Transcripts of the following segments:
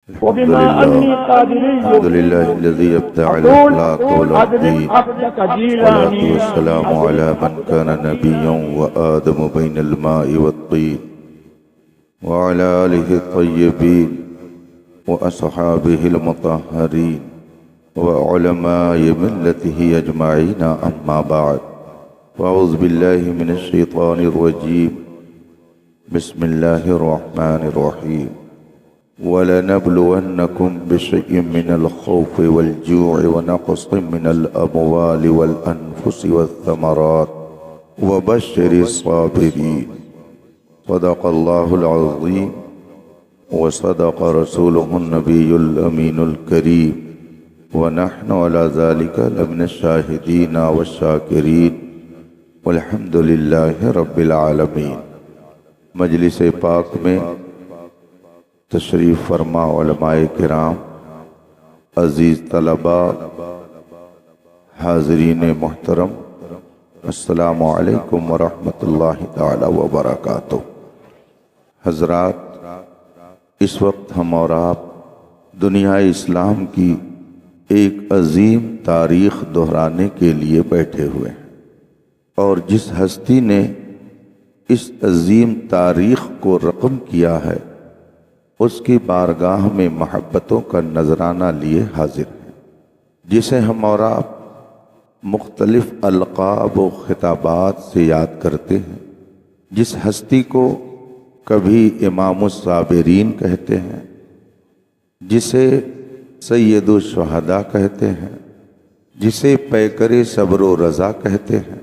अल्हम्दुलिल्लाहिल्लज़ी अब्दअल अखलाक़ वल दीन वस्सलातु वस्सलामु अला मन काना नबिय्यन व आदम बैनल माइ वत्तीन व अला आलिहि तय्यबीन व अस्हाबिहिल मुतहहरीन व उलमाए मिल्लतिहि अजमईन अम्मा बाद फ़अऊज़ु बिल्लाहि मिनश शैतानिर रजीम बिस्मिल्लाहिर रहमानिर रहीम वलनब्लुवन्नकुम बिशय्इन मिनल खौफ़ि वल जू'i व नक़्सिन मिनल अमवालि वल अनफुसि वस्समरात वबश्शिरिस साबिरीन सदक़ल्लाहुल अज़ीम व सदक़ रसूलुहुन नबियुल अमीनुल करीम व नहनु अला ज़ालिका लमिनश शाहिदीन वश्शाकिरीन वल्हम्दुलिल्लाहि रब्बिल आलमीन। मजलिस पाक में तशरीफ़ फरमा उलमाए किराम, अज़ीज़ तलबा, हाज़रीन मोहतरम, अस्सलामु अलैकुम व रहमतुल्लाहि ताला व बरकातुहू। हज़रात, इस वक्त हम और आप दुनिया इस्लाम की एक अजीम तारीख़ दोहराने के लिए बैठे हुए हैं और जिस हस्ती ने इस अजीम तारीख़ को रक़म किया है उसकी बारगाह में महब्बतों का नजराना लिए हाजिर हैं, जिसे हम और आप मुख्तलिफ अलक़ाब व खिताबात से याद करते हैं, जिस हस्ती को कभी इमामुस साबिरीन कहते हैं, जिसे सैयदुश शुहदा कहते हैं, जिसे पैकरे सब्र व रज़ा कहते हैं,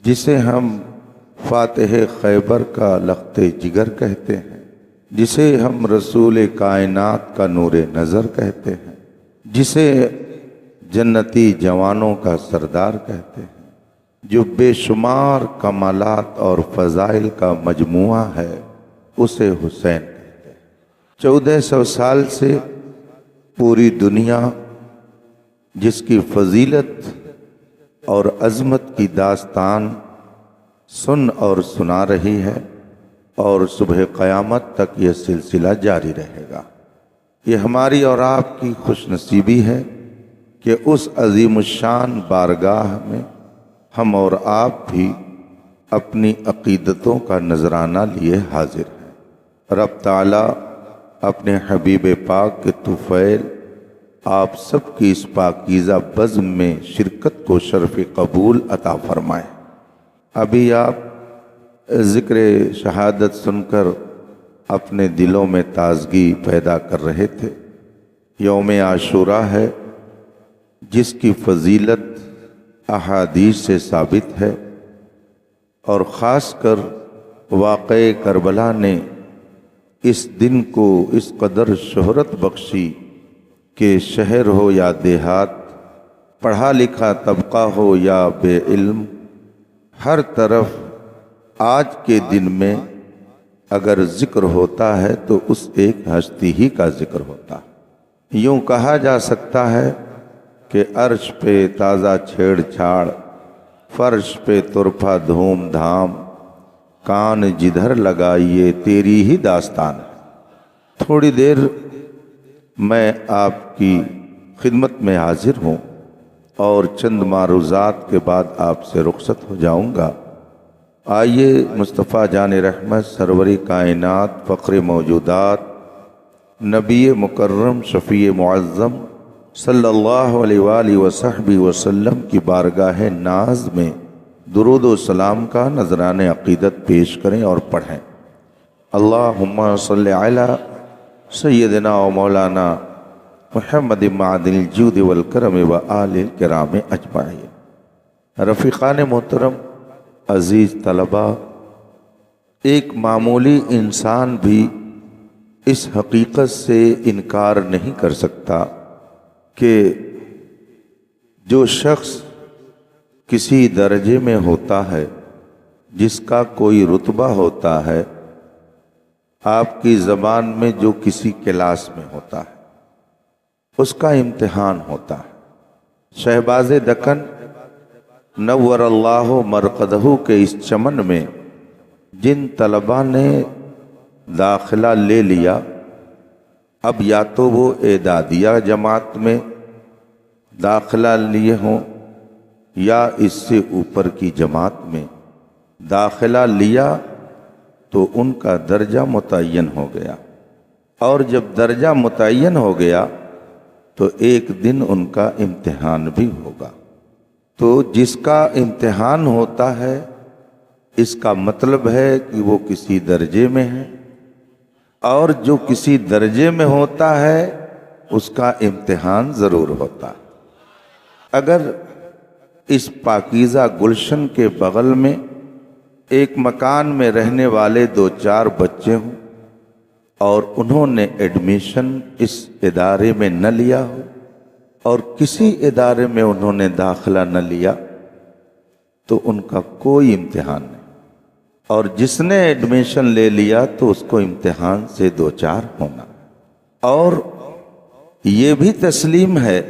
जिसे हम फातिह खैबर का लख्ते जिगर कहते हैं, जिसे हम रसूल कायनात का नूर नज़र कहते हैं, जिसे जन्नती जवानों का सरदार कहते हैं, जो बेशुमार कमालात और फ़ज़ाइल का मजमुआ है, उसे हुसैन कहते हैं। 1400 साल से पूरी दुनिया जिसकी फ़जीलत और अज़मत की दास्तान सुन और सुना रही है और सुबह क़यामत तक यह सिलसिला जारी रहेगा। ये हमारी और आपकी खुशनसीबी है कि उस अज़ीमुश्शान बारगाह में हम और आप भी अपनी अक़ीदतों का नजराना लिए हाजिर हैं। रब ताला अपने हबीब पाक के तुफ़ैल आप सब की इस पाकीज़ा बज़्म में शिरकत को शर्फ़ कबूल अता फ़रमाए। अभी आप ज़िक्र शहादत सुनकर अपने दिलों में ताज़गी पैदा कर रहे थे। यौम आशूरा है जिसकी फ़जीलत अहादीस से साबित है और ख़ास कर वाक़े करबला ने इस दिन को इस कदर शोहरत बख्शी कि शहर हो या देहात, पढ़ा लिखा तबका हो या बेइल्म, हर तरफ आज के दिन में अगर ज़िक्र होता है तो उस एक हस्ती ही का ज़िक्र होता है। यूँ कहा जा सकता है कि अर्श पे ताज़ा छेड़छाड़, फ़र्श पे तुरफा धूम धाम, कान जिधर लगाइए तेरी ही दास्तान है। थोड़ी देर मैं आपकी खिदमत में हाजिर हूँ और चंद मारूज़ात के बाद आपसे रुखसत हो जाऊँगा। आइए मुस्तफ़ा जान रहमत सरवरी कायनात फ़ख्र मौजूदात नबी मुकर्रम शफ़ी मुअज़्ज़म सल्लल्लाहु अलैहि वसल्लम की बारगाह नाज में दुरूद व सलाम का नजरान अक़ीदत पेश करें और पढ़ें। अल्लाहुम्मा सल्लि अला सय्यदिना व मौलाना मुहम्मद मादिल जूद वल करम व आलिल किराम अजमाइन। रफ़ीक़ान मोहतरम, अज़ीज़ तलबा, एक मामूली इंसान भी इस हकीकत से इनकार नहीं कर सकता कि जो शख्स किसी दर्जे में होता है, जिसका कोई रुतबा होता है, आपकी ज़बान में जो किसी क्लास में होता है, उसका इम्तिहान होता है। शहबाज़ दक्कन नव्वरल्लाहु मरक़दहू के इस चमन में जिन तलबा ने दाखिला ले लिया अब या तो वो एदादिया जमात में दाखिला लिए हों या इससे ऊपर की जमात में दाखिला लिया तो उनका दर्जा मुतय्यन हो गया, और जब दर्जा मुतय्यन हो गया तो एक दिन उनका इम्तिहान भी होगा। तो जिसका इम्तिहान होता है इसका मतलब है कि वो किसी दर्जे में है, और जो किसी दर्जे में होता है उसका इम्तिहान ज़रूर होता है। अगर इस पाकीज़ा गुलशन के बगल में एक मकान में रहने वाले 2-4 बच्चे हों और उन्होंने एडमिशन इस इदारे में न लिया हो और किसी इदारे में उन्होंने दाखिला न लिया तो उनका कोई इम्तिहान नहीं, और जिसने एडमिशन ले लिया तो उसको इम्तिहान से 2-4 होना। और ये भी तस्लीम है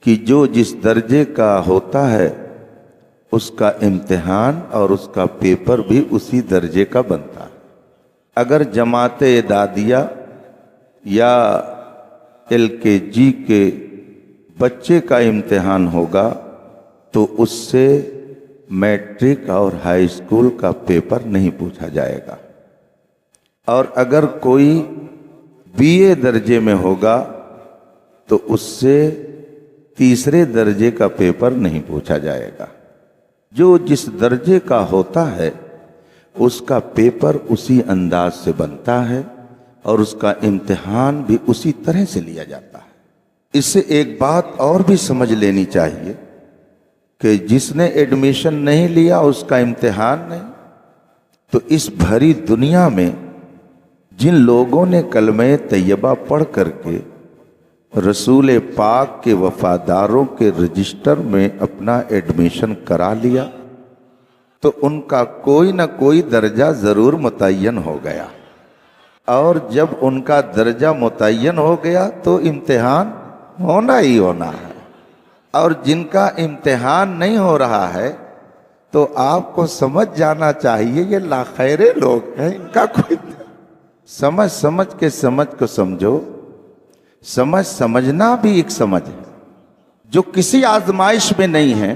कि जो जिस दर्जे का होता है उसका इम्तिहान और उसका पेपर भी उसी दर्जे का बनता है। अगर जमाते दादिया या LKG के बच्चे का इम्तिहान होगा तो उससे मैट्रिक और हाई स्कूल का पेपर नहीं पूछा जाएगा, और अगर कोई BA दर्जे में होगा तो उससे तीसरे दर्जे का पेपर नहीं पूछा जाएगा। जो जिस दर्जे का होता है उसका पेपर उसी अंदाज से बनता है और उसका इम्तिहान भी उसी तरह से लिया जाता है। इससे एक बात और भी समझ लेनी चाहिए कि जिसने एडमिशन नहीं लिया उसका इम्तिहान नहीं। तो इस भरी दुनिया में जिन लोगों ने कलमे तैयबा पढ़ करके रसूल पाक के वफादारों के रजिस्टर में अपना एडमिशन करा लिया तो उनका कोई ना कोई दर्जा ज़रूर मुतय्यन हो गया, और जब उनका दर्जा मुतय्यन हो गया तो इम्तिहान होना ही होना है। और जिनका इम्तिहान नहीं हो रहा है तो आपको समझ जाना चाहिए ये लाखैरे लोग हैं, इनका कोई समझ के समझ को समझो। समझना भी एक समझ है। जो किसी आजमाइश में नहीं है,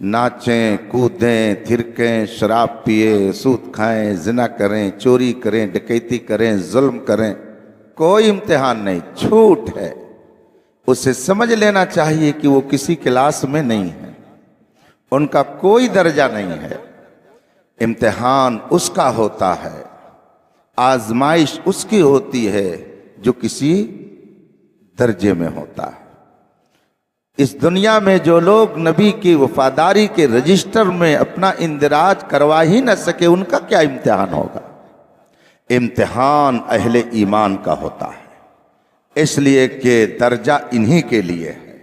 नाचें कूदें थिरकें शराब पिए सूद खाएं जिना करें चोरी करें डकैती करें जुल्म करें, कोई इम्तिहान नहीं, छूट है। उसे समझ लेना चाहिए कि वो किसी क्लास में नहीं है, उनका कोई दर्जा नहीं है। इम्तिहान उसका होता है, आजमाइश उसकी होती है जो किसी दर्जे में होता है। इस दुनिया में जो लोग नबी की वफादारी के रजिस्टर में अपना इंदिराज करवा ही न सके उनका क्या इम्तिहान होगा। इम्तिहान अहले ईमान का होता है, इसलिए कि दर्जा इन्हीं के लिए है,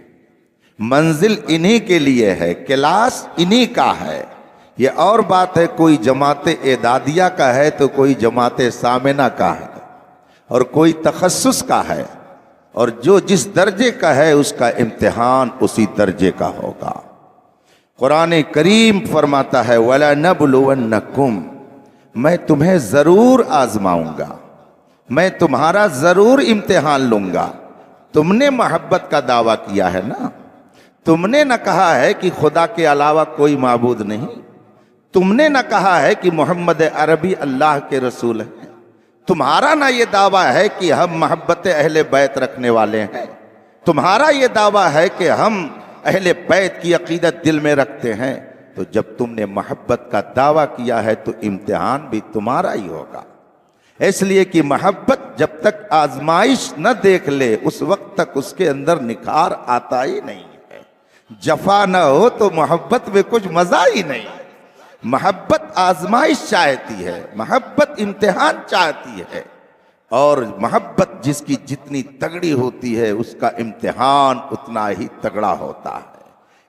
मंजिल इन्हीं के लिए है, क्लास इन्हीं का है। ये और बात है कोई जमाते एदादिया का है तो कोई जमाते सामिना का है और कोई तखस्सुस का है, और जो जिस दर्जे का है उसका इम्तिहान उसी दर्जे का होगा। कुरान करीम फरमाता है वला नबलुवन्नकुम, मैं तुम्हें जरूर आजमाऊंगा, मैं तुम्हारा जरूर इम्तिहान लूंगा। तुमने मोहब्बत का दावा किया है ना, तुमने न कहा है कि खुदा के अलावा कोई माबूद नहीं, तुमने न कहा है कि मोहम्मद अरबी अल्लाह के रसूल हैं, तुम्हारा ना ये दावा है कि हम मोहब्बत अहले बैत रखने वाले हैं, तुम्हारा ये दावा है कि हम अहले बैत की अकीदत दिल में रखते हैं। तो जब तुमने मोहब्बत का दावा किया है तो इम्तिहान भी तुम्हारा ही होगा। इसलिए कि मोहब्बत जब तक आजमाइश न देख ले उस वक्त तक उसके अंदर निखार आता ही नहीं है। जफा न हो तो मोहब्बत में कुछ मजा ही नहीं। मोहब्बत आजमाइश चाहती है, मोहब्बत इम्तिहान चाहती है, और मोहब्बत जिसकी जितनी तगड़ी होती है उसका इम्तिहान उतना ही तगड़ा होता है।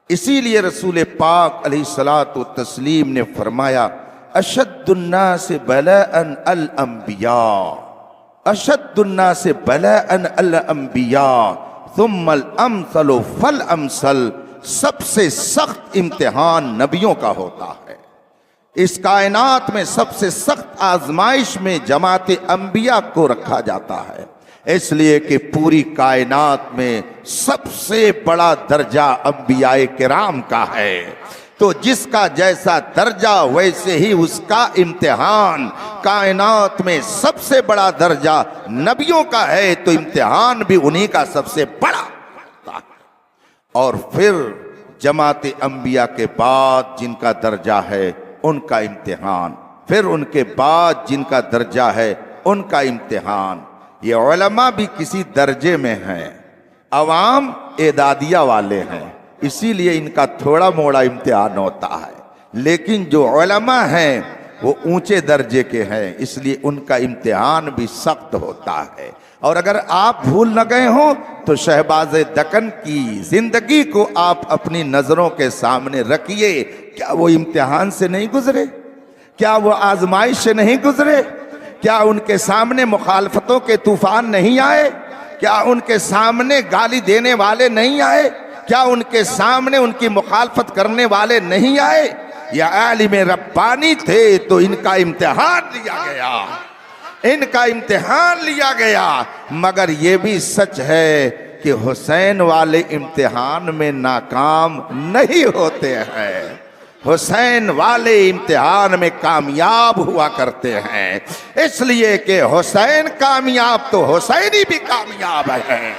इसीलिए रसूल पाक अलैहिस्सलातु तस्लीम ने फरमाया अशद्दुन्नास बलाअन अल अंबिया, अशद्दुन्नास बलाअन अल अंबिया सुम्मल अमसलु फल अमसल, सबसे सख्त इम्तिहान नबियों का होता है। इस कायनात में सबसे सख्त आजमाइश में जमात अंबिया को रखा जाता है। इसलिए कि पूरी कायनात में सबसे बड़ा दर्जा अंबियाए किराम का है। तो जिसका जैसा दर्जा वैसे ही उसका इम्तिहान। कायनात में सबसे बड़ा दर्जा नबियों का है, तो इम्तिहान भी उन्हीं का सबसे बड़ा होता है। और फिर जमात अंबिया के बाद जिनका दर्जा है उनका इम्तिहान, फिर उनके बाद जिनका दर्जा है उनका इम्तिहान। ये उलमा भी किसी दर्जे में हैं, अवाम एदादिया वाले हैं, इसीलिए इनका थोड़ा मोड़ा इम्तिहान होता है। लेकिन जो उलमा हैं वो ऊंचे दर्जे के हैं, इसलिए उनका इम्तिहान भी सख्त होता है। और अगर आप भूल न गए हो तो शहबाज दक्कन की जिंदगी को आप अपनी नजरों के सामने रखिए। क्या वो इम्तिहान से नहीं गुजरे? क्या वो आजमाइश से नहीं गुजरे? क्या उनके सामने मुखालफतों के तूफान नहीं आए? क्या उनके सामने गाली देने वाले नहीं आए? क्या उनके सामने उनकी मुखालफत करने वाले नहीं आए? या आलिम रब्बानी थे तो इनका इम्तिहान लिया गया, इनका इम्तिहान लिया गया। मगर ये भी सच है कि हुसैन वाले इम्तिहान में नाकाम नहीं होते हैं, हुसैन वाले इम्तिहान में कामयाब हुआ करते हैं। इसलिए कि हुसैन कामयाब तो हुसैनी भी कामयाब है,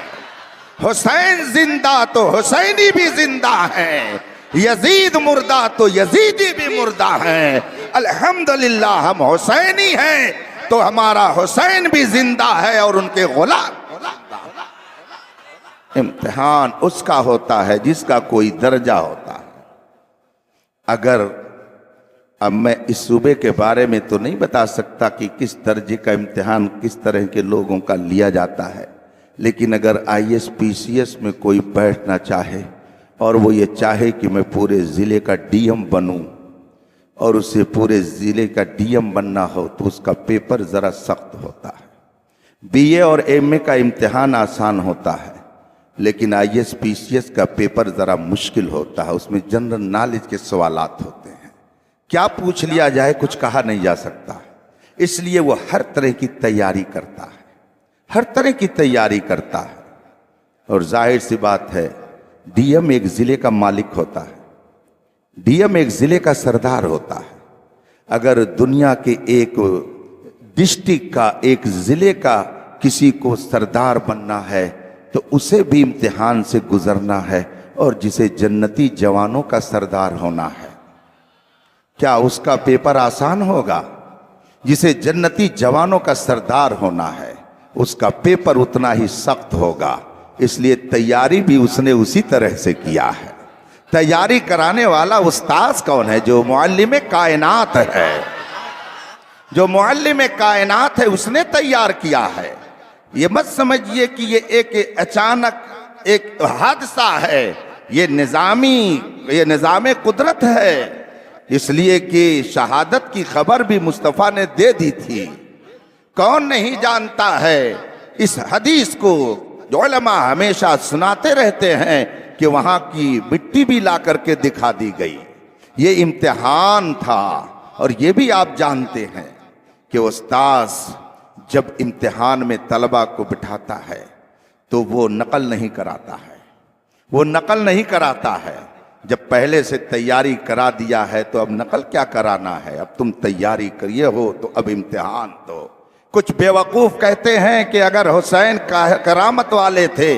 हुसैन जिंदा तो हुसैनी भी जिंदा है, यजीद मुर्दा तो यजीदी भी मुर्दा है। अल्हम्दुलिल्लाह हम हुसैनी हैं तो हमारा हुसैन भी जिंदा है और उनके गुलाम। इम्तिहान उसका होता है जिसका कोई दर्जा होता है। अगर अब मैं इस सूबे के बारे में तो नहीं बता सकता कि किस दर्जे का इम्तिहान किस तरह के लोगों का लिया जाता है, लेकिन अगर ISPCS में कोई बैठना चाहे और वो ये चाहे कि मैं पूरे ज़िले का DM बनूं और उसे पूरे ज़िले का DM बनना हो तो उसका पेपर ज़रा सख्त होता है। BA और MA का इम्तिहान आसान होता है, लेकिन ISPCS का पेपर ज़रा मुश्किल होता है। उसमें जनरल नॉलेज के सवालात होते हैं, क्या पूछ लिया जाए कुछ कहा नहीं जा सकता। इसलिए वो हर तरह की तैयारी करता है, हर तरह की तैयारी करता है। और जाहिर सी बात है DM एक ज़िले का मालिक होता है, DM एक ज़िले का सरदार होता है। अगर दुनिया के एक डिस्ट्रिक्ट का, एक ज़िले का किसी को सरदार बनना है तो उसे भी इम्तिहान से गुजरना है। और जिसे जन्नती जवानों का सरदार होना है, क्या उसका पेपर आसान होगा? जिसे जन्नती जवानों का सरदार होना है उसका पेपर उतना ही सख्त होगा। इसलिए तैयारी भी उसने उसी तरह से किया है। तैयारी कराने वाला उस्ताद कौन है? जो मुअल्लिम कायनात है, जो मुअल्लिम कायनात है उसने तैयार किया है। ये मत समझिए कि ये एक अचानक एक हादसा है, ये निज़ाम कुदरत है। इसलिए कि शहादत की खबर भी मुस्तफ़ा ने दे दी थी। कौन नहीं जानता है इस हदीस को? जो उलमा हमेशा सुनाते रहते हैं कि वहां की मिट्टी भी ला करके दिखा दी गई। ये इम्तिहान था। और ये भी आप जानते हैं कि उस्ताद जब इम्तिहान में तलबा को बिठाता है तो वो नकल नहीं कराता है, वो नकल नहीं कराता है। जब पहले से तैयारी करा दिया है तो अब नकल क्या कराना है? अब तुम तैयारी करिए हो तो अब इम्तिहान दो। कुछ बेवकूफ़ कहते हैं कि अगर हुसैन करामत वाले थे,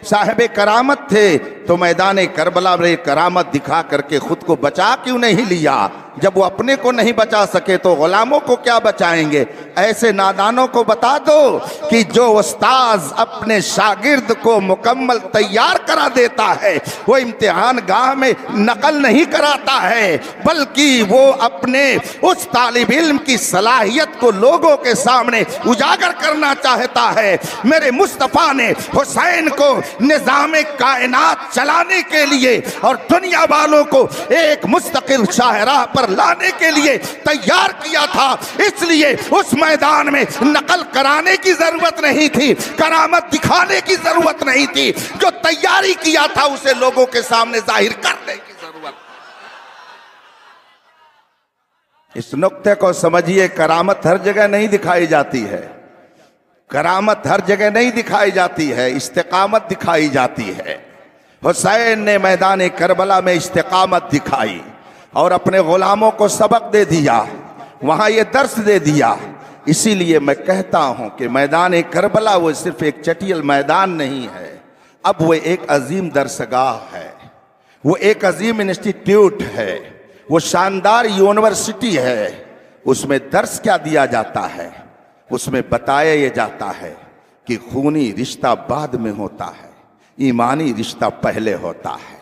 साहिब करामत थे, तो मैदान करबला में करामत दिखा करके खुद को बचा क्यों नहीं लिया? जब वो अपने को नहीं बचा सके तो गुलामों को क्या बचाएंगे? ऐसे नादानों को बता दो कि जो उस्ताद अपने शागिर्द को मुकम्मल तैयार करा देता है वो इम्तिहान गाह में नकल नहीं कराता है, बल्कि वो अपने उस तालिब इल्म की सलाहियत को लोगों के सामने उजागर करना चाहता है। मेरे मुस्तफ़ा ने हुसैन को निज़ाम कायनात चलाने के लिए और दुनिया वालों को एक मुस्तकिल शाहराह पर लाने के लिए तैयार किया था। इसलिए उस मैदान में नकल कराने की जरूरत नहीं थी, करामत दिखाने की जरूरत नहीं थी। जो तैयारी किया था उसे लोगों के सामने जाहिर करने की जरूरत। इस नुक्ते को समझिए, करामत हर जगह नहीं दिखाई जाती है। करामत हर जगह नहीं दिखाई जाती है, इस्तिकामत दिखाई जाती है। हुसैन ने मैदान करबला में इस्तिकामत दिखाई और अपने गुलामों को सबक दे दिया, वहां ये दर्स दे दिया। इसीलिए मैं कहता हूं कि मैदान करबला वो सिर्फ एक चटियल मैदान नहीं है, अब वो एक अजीम दरसगाह है, वो एक अजीम इंस्टीट्यूट है, वो शानदार यूनिवर्सिटी है। उसमें दर्स क्या दिया जाता है? उसमें बताया ये जाता है कि खूनी रिश्ता बाद में होता है, ईमानी रिश्ता पहले होता है।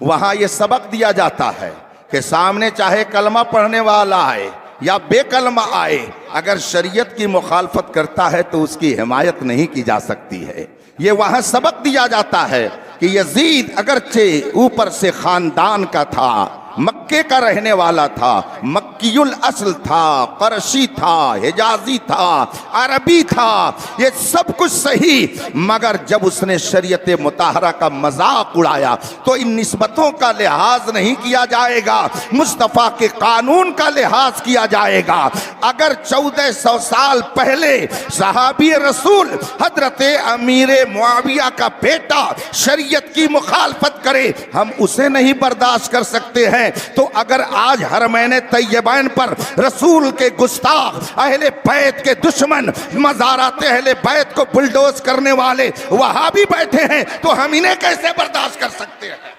वहां ये सबक दिया जाता है कि सामने चाहे कलमा पढ़ने वाला आए या बेकलमा आए, अगर शरीयत की मुखालफत करता है तो उसकी हिमायत नहीं की जा सकती है। ये वहां सबक दिया जाता है कि यजीद अगरचे ऊपर से खानदान का था, मक्के का रहने वाला था, मक्कीयुल असल था, करशी था, हिजाजी था, अरबी था, ये सब कुछ सही। मगर जब उसने शरीयत मुताहरा का मजाक उड़ाया तो इन निस्बतों का लिहाज नहीं किया जाएगा, मुस्तफ़ा के कानून का लिहाज किया जाएगा। अगर 1400 साल पहले सहाबी रसूल हजरत अमीर मुआविया का बेटा शरीयत की मुखालफत करे, हम उसे नहीं बर्दाश्त कर सकते हैं, तो अगर आज हर महीने तैयबान पर रसूल के गुस्ताख, अहले बैत के दुश्मन, मज़ारात अहले बैत को बुलडोज करने वाले वहां भी बैठे हैं, तो हम इन्हें कैसे बर्दाश्त कर सकते हैं?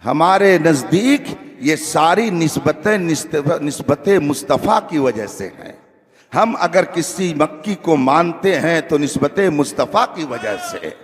हमारे नजदीक ये सारी निस्बतें मुस्तफ़ा की वजह से हैं। हम अगर किसी मक्की को मानते हैं तो निस्बतें मुस्तफ़ा की वजह से,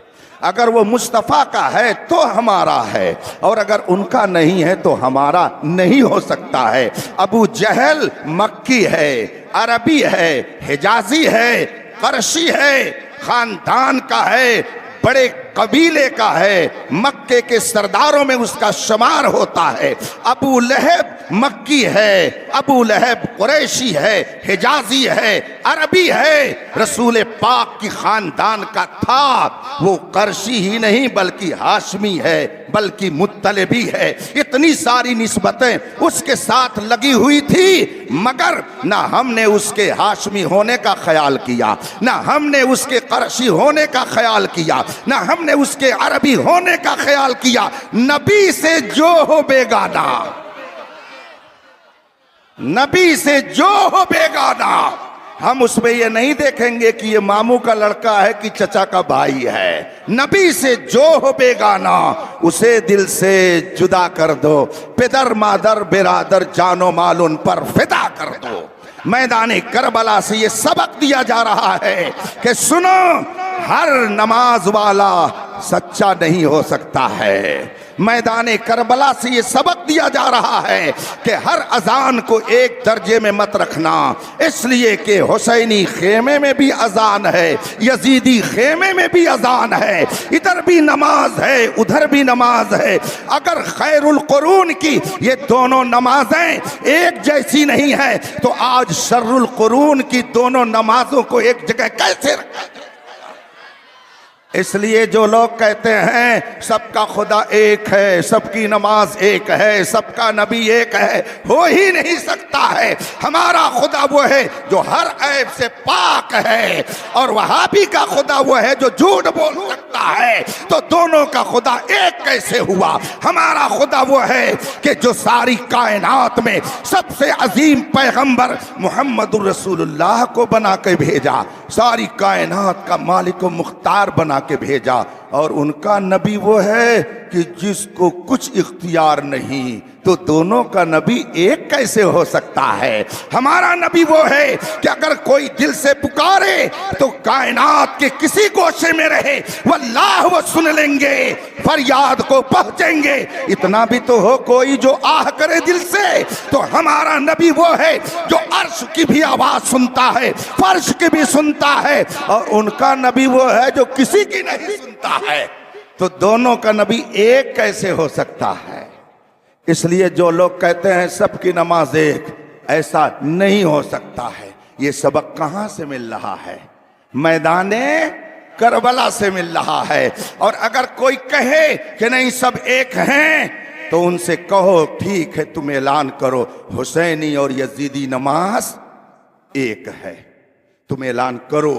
अगर वो मुस्तफ़ा का है तो हमारा है, और अगर उनका नहीं है तो हमारा नहीं हो सकता है। अबू जहल मक्की है, अरबी है, हिजाजी है, करशी है, खानदान का है, बड़े कबीले का है, मक्के के सरदारों में उसका शुमार होता है। अबू लहब मक्की है, अबू लहब कुरैशी है, हिजाजी है, अरबी है, रसूल पाक की खानदान का था। वो करशी ही नहीं बल्कि हाशमी है, बल्कि मुत्तलिबी है। इतनी सारी निस्बतें उसके साथ लगी हुई थी, मगर ना हमने उसके हाशमी होने का ख्याल किया, ना हमने उसके करशी होने का ख्याल किया, ना हमने उसके अरबी होने का ख्याल किया। नबी से जो हो बेगाना, नबी से जो हो बेगाना, हम उसमें ये नहीं देखेंगे कि ये मामू का लड़का है कि चचा का भाई है। नबी से जो हो बेगाना उसे दिल से जुदा कर दो, पिदर मादर बिरादर जानो माल उन पर फिदा कर दो। मैदान करबला से ये सबक दिया जा रहा है कि सुनो, हर नमाज वाला सच्चा नहीं हो सकता है। मैदान करबला से ये सबक दिया जा रहा है कि हर अजान को एक दर्जे में मत रखना, इसलिए कि हुसैनी खेमे में भी अजान है, यजीदी खेमे में भी अजान है, इधर भी नमाज है, उधर भी नमाज है। अगर खैरुल कुरून की ये दोनों नमाजें एक जैसी नहीं है तो आज शर्रुल कुरून की दोनों नमाजों को एक जगह कैसे रखा? इसलिए जो लोग कहते हैं सबका खुदा एक है, सबकी नमाज एक है, सबका नबी एक है, हो ही नहीं सकता है। हमारा खुदा वो है जो हर ऐब से पाक है, और वहाबी का खुदा वो है जो झूठ बोल सकता है। तो दोनों का खुदा एक कैसे हुआ? हमारा खुदा वो है कि जो सारी कायनात में सबसे अजीम पैगंबर मोहम्मदुर रसूलुल्लाह को बना के भेजा, सारी कायनात का मालिक व मुख्तार बना के भेजा, और उनका नबी वो है कि जिसको कुछ इख्तियार नहीं, तो दोनों का नबी एक कैसे हो सकता है? हमारा नबी वो है कि अगर कोई दिल से पुकारे तो कायनात के किसी गोशे में रहे वल्लाह वो सुन लेंगे, फरियाद को पहुंचेंगे। इतना भी तो हो कोई जो आह करे दिल से, तो हमारा नबी वो है जो अर्श की भी आवाज सुनता है, फर्श की भी सुनता है, और उनका नबी वो है जो किसी की नहीं सुनता है। तो दोनों का नबी एक कैसे हो सकता है? इसलिए जो लोग कहते हैं सबकी नमाज एक, ऐसा नहीं हो सकता है। ये सबक कहां से मिल रहा है? मैदाने करबला से मिल रहा है। और अगर कोई कहे कि नहीं सब एक हैं, तो उनसे कहो ठीक है, तुम ऐलान करो हुसैनी और यजीदी नमाज एक है। तुम ऐलान करो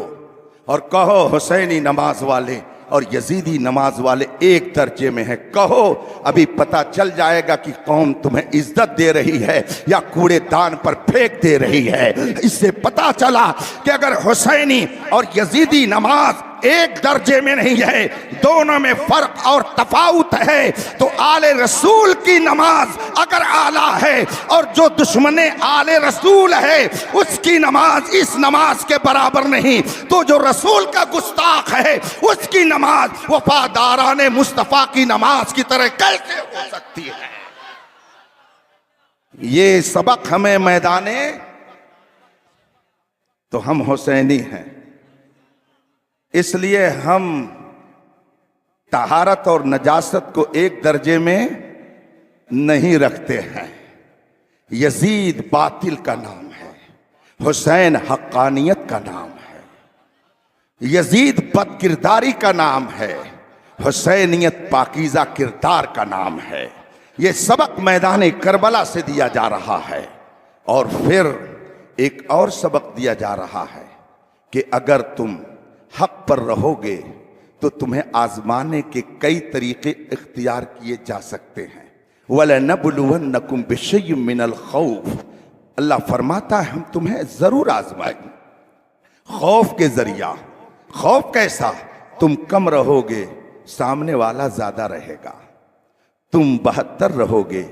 और कहो हुसैनी नमाज वाले और यजीदी नमाज वाले एक दर्जे में है। कहो, अभी पता चल जाएगा कि कौम तुम्हें इज्जत दे रही है या कूड़ेदान पर फेंक दे रही है। इससे पता चला कि अगर हुसैनी और यजीदी नमाज एक दर्जे में नहीं है, दोनों में फर्क और तफाउत है, तो आले रसूल की नमाज अगर आला है और जो दुश्मने आले रसूल है उसकी नमाज इस नमाज के बराबर नहीं, तो जो रसूल का गुस्ताख है उसकी नमाज वफादाराने मुस्तफा की नमाज की तरह कैसे हो सकती है। ये सबक हमें मैदाने, तो हम हुसैनी हैं, इसलिए हम तहारत और नजासत को एक दर्जे में नहीं रखते हैं। यजीद बातिल का नाम है, हुसैन हक्कानियत का नाम है। यजीद बदकिरदारी का नाम है, हुसैनियत पाकीज़ा किरदार का नाम है। ये सबक मैदान करबला से दिया जा रहा है। और फिर एक और सबक दिया जा रहा है कि अगर तुम हक पर रहोगे तो तुम्हें आजमाने के कई तरीके इख्तियार किए जा सकते हैं। वलनबलुवन्नकुम बिशय्यिम मिनल खौफ, अल्लाह फरमाता है हम तुम्हें जरूर आजमाएंगे खौफ के जरिया। खौफ कैसा? तुम कम रहोगे, सामने वाला ज्यादा रहेगा। तुम 72 रहोगे,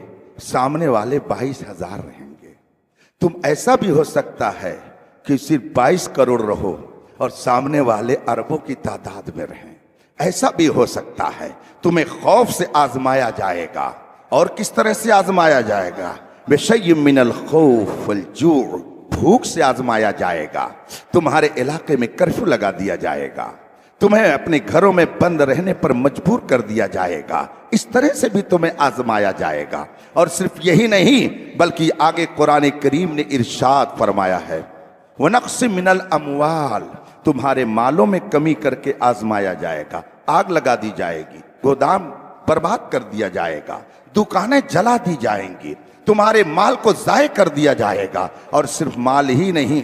सामने वाले 22,000 रहेंगे। तुम ऐसा भी हो सकता है कि सिर्फ 22 करोड़ रहो और सामने वाले अरबों की तादाद में रहें। ऐसा भी हो सकता है। तुम्हें खौफ से आजमाया जाएगा। और किस तरह से आजमाया जाएगा? बिशय्यिम मिनल खौफ वल जू', भूख से आजमाया जाएगा। तुम्हारे इलाके में कर्फ्यू लगा दिया जाएगा। तुम्हें अपने घरों में बंद रहने पर मजबूर कर दिया जाएगा। इस तरह से भी तुम्हें आजमाया जाएगा। और सिर्फ यही नहीं, बल्कि आगे कुरान करीम ने इरशाद फरमाया है, वनक़्स मिनल अमवाल, तुम्हारे मालों में कमी करके आजमाया जाएगा। आग लगा दी जाएगी, गोदाम बर्बाद कर दिया जाएगा, दुकानें जला दी जाएंगी, तुम्हारे माल को ज़ाय कर दिया जाएगा। और सिर्फ माल ही नहीं,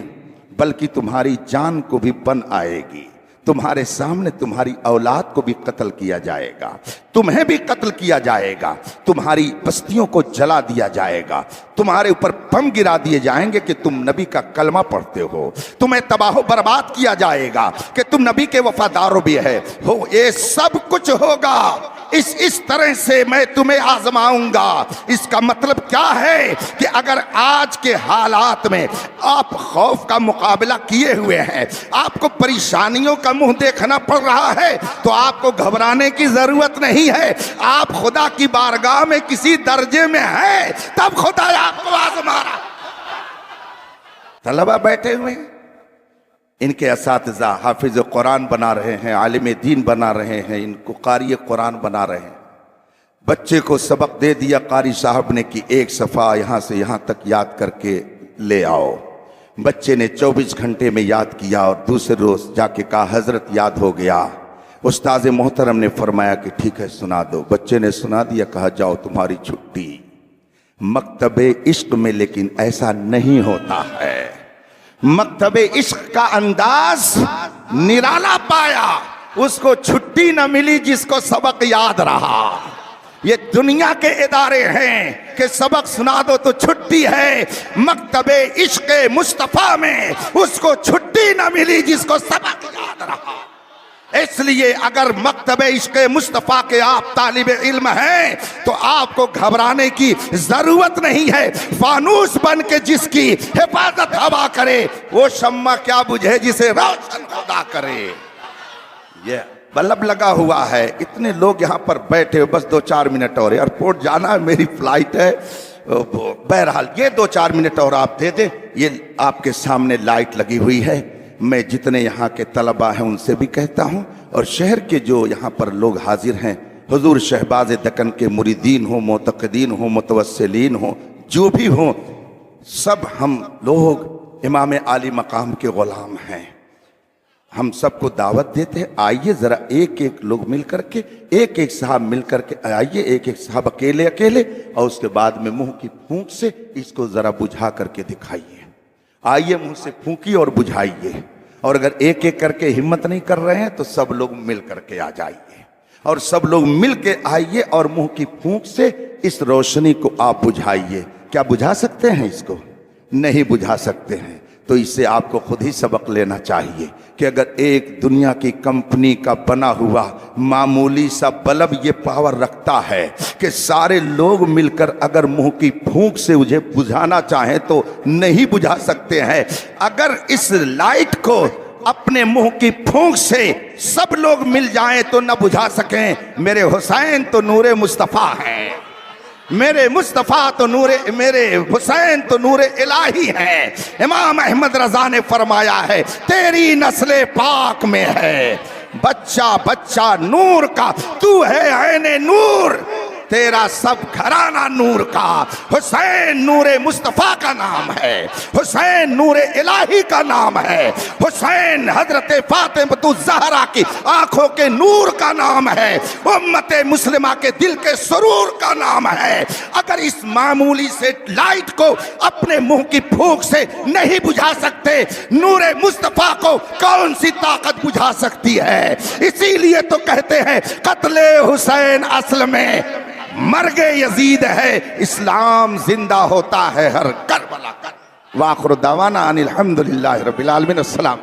बल्कि तुम्हारी जान को भी बन आएगी। तुम्हारे सामने तुम्हारी औलाद को भी कत्ल किया जाएगा, तुम्हें भी कत्ल किया जाएगा, तुम्हारी बस्तियों को जला दिया जाएगा, तुम्हारे ऊपर बम गिरा दिए जाएंगे कि तुम नबी का कलमा पढ़ते हो, तुम्हें तबाह बर्बाद किया जाएगा कि तुम नबी के वफादार भी हो। ये सब कुछ होगा। इस तरह से मैं तुम्हें आजमाऊंगा। इसका मतलब क्या है कि अगर आज के हालात में आप खौफ का मुकाबला किए हुए हैं, आपको परेशानियों का मुंह देखना पड़ रहा है, तो आपको घबराने की जरूरत नहीं है। आप खुदा की बारगाह में किसी दर्जे में हैं, तब खुदा आपको आजमा रहा। तलबा बैठे हुए, इनके असातिज़ा हाफिज कुरान बना रहे हैं, आलिम दीन बना रहे हैं, इनको कारी कुरान बना रहे हैं। बच्चे को सबक दे दिया कारी साहब ने कि एक सफ़ा यहाँ से यहाँ तक याद करके ले आओ। बच्चे ने 24 घंटे में याद किया और दूसरे रोज़ जाके कहा हज़रत याद हो गया। उस्ताद मोहतरम ने फरमाया कि ठीक है सुना दो। बच्चे ने सुना दिया, कहा जाओ तुम्हारी छुट्टी। मकतबे इश्क में लेकिन ऐसा नहीं होता है। मकतबे इश्क का अंदाज निराला पाया, उसको छुट्टी न मिली जिसको सबक याद रहा। ये दुनिया के इदारे हैं कि सबक सुना दो तो छुट्टी है। मकतबे इश्क मुस्तफा में उसको छुट्टी न मिली जिसको सबक याद रहा। इसलिए अगर मकतबे इश्क मुस्तफ़ा के आप तालिब इल्म हैं तो आपको घबराने की जरूरत नहीं है। फानूस बन के जिसकी हिफाजत हवा करे, वो शम्मा क्या बुझे जिसे रोशन खुदा करे। ये बल्ब लगा हुआ है, इतने लोग यहाँ पर बैठे, बस 2-4 मिनट और एयरपोर्ट जाना है, मेरी फ्लाइट है। बहरहाल ये 2-4 मिनट और आप दे दें। ये आपके सामने लाइट लगी हुई है। मैं जितने यहाँ के तलबा हैं उनसे भी कहता हूँ, और शहर के जो यहाँ पर लोग हाजिर हैं, हुजूर शहबाज दक्कन के मुरीदीन हो, मोतक़दीन हो, मुतवस्सिलीन हो, जो भी हो, सब हम लोग इमाम आली मकाम के ग़ुलाम हैं। हम सबको दावत देते हैं, आइए ज़रा एक एक लोग मिल करके, एक एक साहब मिल करके आइए, एक एक साहब अकेले अकेले, और उसके बाद में मुँह की फूंक से इसको ज़रा बुझा करके दिखाइए। आइए मुंह से फूंकी और बुझाइए। और अगर एक एक करके हिम्मत नहीं कर रहे हैं तो सब लोग मिल करके आ जाइए, और सब लोग मिल के आइए और मुंह की फूंक से इस रोशनी को आप बुझाइए। क्या बुझा सकते हैं इसको? नहीं बुझा सकते हैं। तो इससे आपको खुद ही सबक लेना चाहिए कि अगर एक दुनिया की कंपनी का बना हुआ मामूली सा बल्ब ये पावर रखता है कि सारे लोग मिलकर अगर मुंह की फूंक से मुझे बुझाना चाहें तो नहीं बुझा सकते हैं। अगर इस लाइट को अपने मुंह की फूंक से सब लोग मिल जाएं तो न बुझा सकें। मेरे हुसैन तो नूरे मुस्तफ़ा हैं, मेरे मुस्तफ़ा तो मेरे हुसैन तो नूरे इलाही है। इमाम अहमद रजा ने फरमाया है तेरी नस्ले पाक में है, बच्चा बच्चा नूर का, तू है ऐने नूर, तेरा सब घराना नूर का। हुसैन नूरे मुस्तफ़ा का नाम है, हुसैन नूरे इलाही का नाम है, हुसैन हजरत फातिमा ज़हरा की आंखों के नूर का नाम है, उम्मत मुस्लिमा के दिल के सुरूर का नाम है। अगर इस मामूली से लाइट को अपने मुंह की फूंक से नहीं बुझा सकते, नूरे मुस्तफ़ा को कौन सी ताकत बुझा सकती है? इसीलिए तो कहते हैं कत्ले हुसैन असल में मर्गे यजीद है, इस्लाम जिंदा होता है हर करबला कर। वाखिर दावाना अनिल हम्दुलिल्लाहि रब्बिल आलमीन। अस्सलाम।